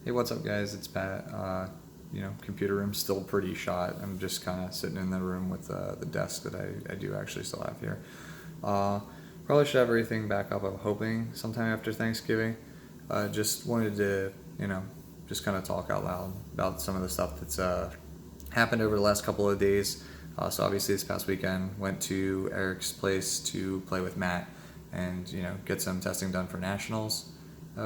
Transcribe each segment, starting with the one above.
Hey, what's up, guys? It's Pat. Computer room's still pretty shot. I'm just kind of sitting in the room with the desk that I do actually still have here. Uh, Probably should have everything back up, I'm hoping, sometime after Thanksgiving. Just wanted to, just kind of talk out loud about some of the stuff that's happened over the last couple of days. So obviously this past weekend, went to Eric's place to play with Matt and, get some testing done for nationals.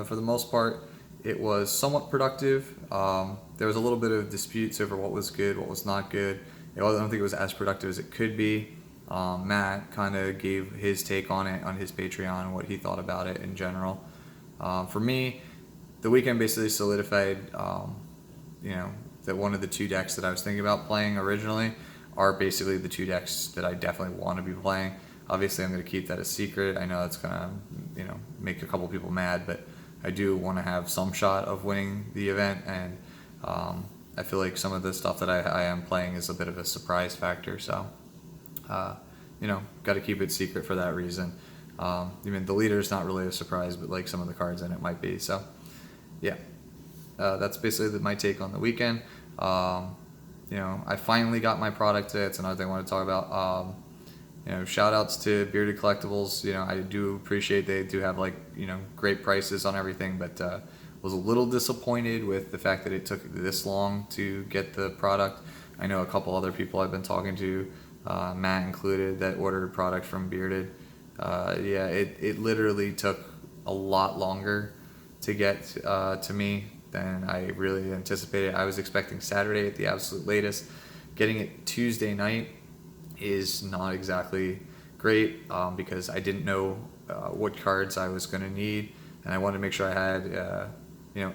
For the most part, it was somewhat productive. There was a little bit of disputes over what was good, what was not good. I don't think it was as productive as it could be. Matt kind of gave his take on it on his Patreon and what he thought about it in general. For me, the weekend basically solidified, that one of the two decks that I was thinking about playing originally are basically the two decks that I definitely want to be playing. Obviously, I'm going to keep that a secret. I know that's going to, make a couple people mad, but I do want to have some shot of winning the event, and I feel like some of the stuff that I am playing is a bit of a surprise factor, so got to keep it secret for that reason. The leader is not really a surprise, but like some of the cards in it might be. So yeah, that's basically my take on the weekend. I finally got my product today. It's another thing I want to talk about. Shout outs to Bearded Collectibles. I do appreciate they do have great prices on everything, but was a little disappointed with the fact that it took this long to get the product. I know a couple other people I've been talking to, Matt included, that ordered a product from Bearded. It literally took a lot longer to get to me than I really anticipated. I was expecting Saturday at the absolute latest. Getting it Tuesday night is not exactly great because I didn't know what cards I was going to need, and I wanted to make sure I had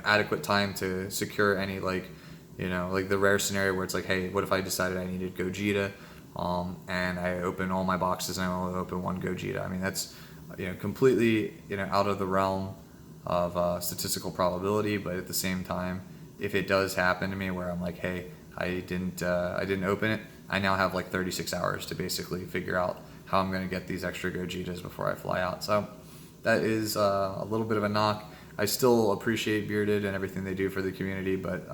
adequate time to secure any like the rare scenario where it's like, hey, what if I decided I needed Gogeta, and I open all my boxes and I only open one Gogeta. That's completely out of the realm of statistical probability, but at the same time, if it does happen to me where I'm like, hey, I didn't open it, I now have 36 hours to basically figure out how I'm going to get these extra Gogetas before I fly out. So that is a little bit of a knock. I still appreciate Bearded and everything they do for the community, but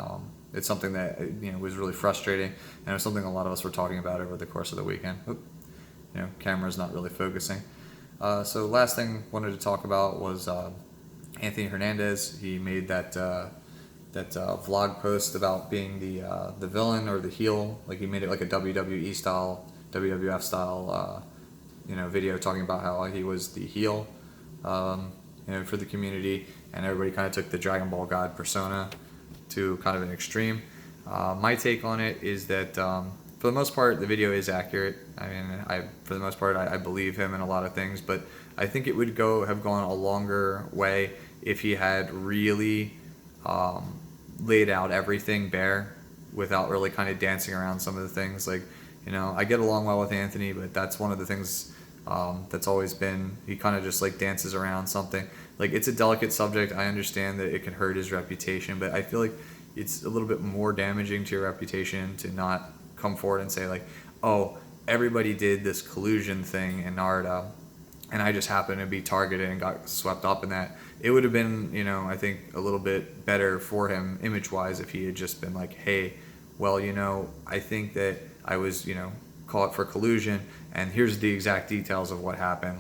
it's something that was really frustrating, and it was something a lot of us were talking about over the course of the weekend. Camera's not really focusing. So last thing I wanted to talk about was Anthony Hernandez. He made that vlog post about being the villain or the heel. He made it like a WWE style, WWF style, video talking about how he was the heel, for the community, and everybody kind of took the Dragon Ball God persona to kind of an extreme. My take on it is that for the most part, the video is accurate. For the most part, I believe him in a lot of things, but I think it would have gone a longer way if he had really laid out everything bare without really kind of dancing around some of the things. I get along well with Anthony, but that's one of the things that's always been, he kind of just dances around something. It's a delicate subject. I understand that it can hurt his reputation, but I feel like it's a little bit more damaging to your reputation to not come forward and say oh, everybody did this collusion thing in Naruto, and I just happened to be targeted and got swept up in that. It would have been, I think, a little bit better for him image-wise if he had just been hey, well, I think that I was, caught for collusion, and here's the exact details of what happened.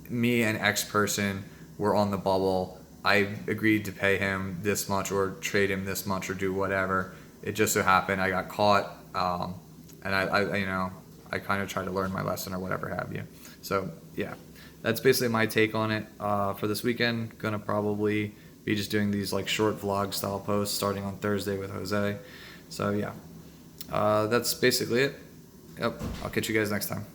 Me and X person were on the bubble. I agreed to pay him this much or trade him this much or do whatever. It just so happened I got caught, and I kind of tried to learn my lesson or whatever have you. So yeah, that's basically my take on it for this weekend. Gonna probably be just doing these short vlog style posts starting on Thursday with Jose. So yeah, that's basically it. Yep, I'll catch you guys next time.